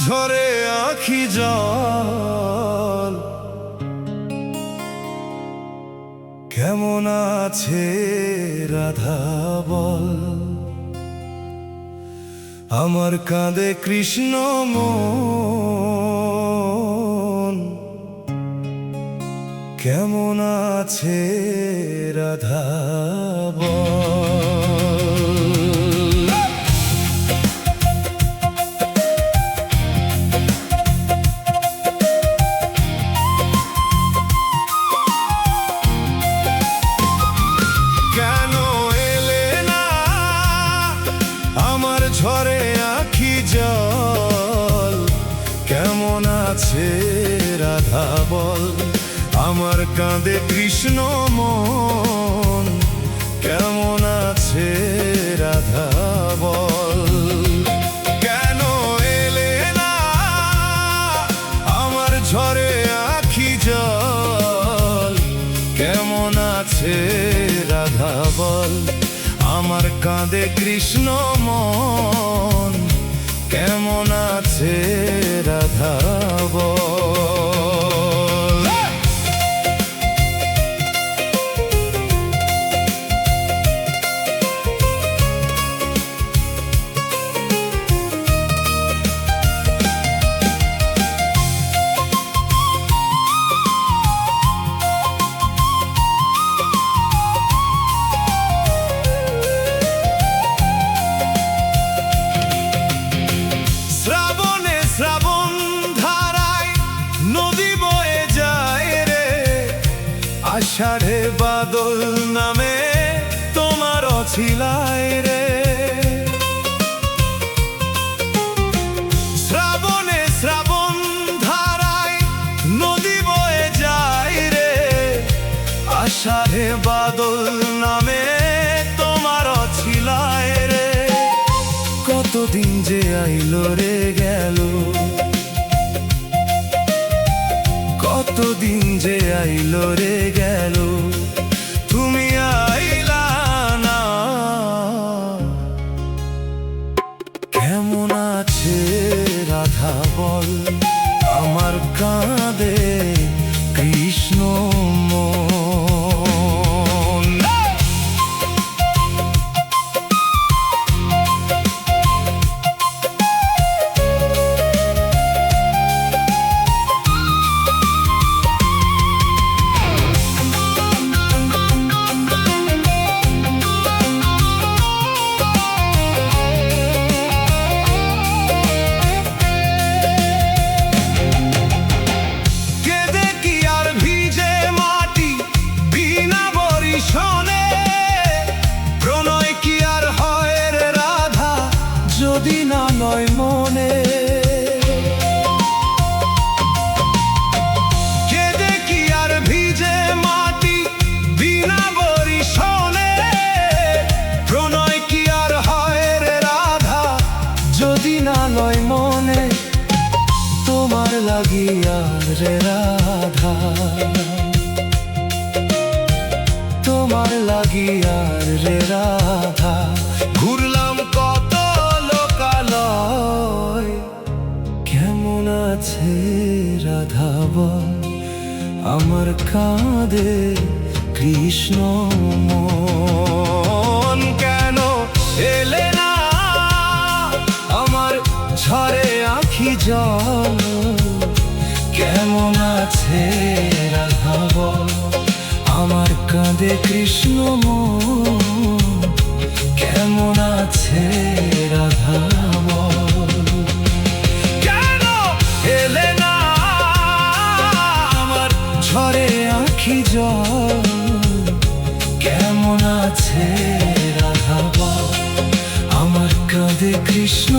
ঝরে আখি জল, কেমন আছে রাধা বল। আমার কাঁদে কৃষ্ণ মন, কেমন আছে রাধা বল। কেন এলে না আমার ঝরে আখি জল, কেমন আছে রাধা বল। আমার কাঁদে কৃষ্ণ মন, কেমন আছে রাধা বল। কেন এলে না আমার ঝরে আখি জল, কেমন আছে রাধা বল। আমার কাঁদে কৃষ্ণ মন, কেমন আছে রাধা বল। শ্রাবণ ধারায় নদী বয়ে যায় রে, আষাঢ়ে বাদল নামে তোমার অছিলায় রে। শ্রাবণ ধারায় নদী বয়ে যায় রে, আষাঢ়ে বাদল নামে তোমার অছিলায় রে। কতদিন যে আইলো রে গেল, কতদিন যে আইলো রে গেল, তুমি আইলা না। কেমন আছে রাধা বল। আমার কাঁদে কৃষ্ণ মন। যদি না নয় মনে, কেঁদে কি আর ভিজে মাটি বিনা বরিশনে। প্রণয় কি আর হয় রে রাধা, যদি না নয় মনে। তোমার লাগিয়া রে রাধা, তোমার লাগিয়া রে রাধা। ঘুরলাম কত লোকালয়, কেমন আছে রাধা বল। আমার কাঁদে কৃষ্ণ মন, কেন এলে না আমার ঝরে আখি জল, কেমন আছে রাধা বল। আমার কাঁদে কৃষ্ণ মন, কেমন আছে রাধা বল। কেন এলে না আমার ঝরে আখি জল, কেমন আছে রাধা বল। আমার কাঁদে কৃষ্ণ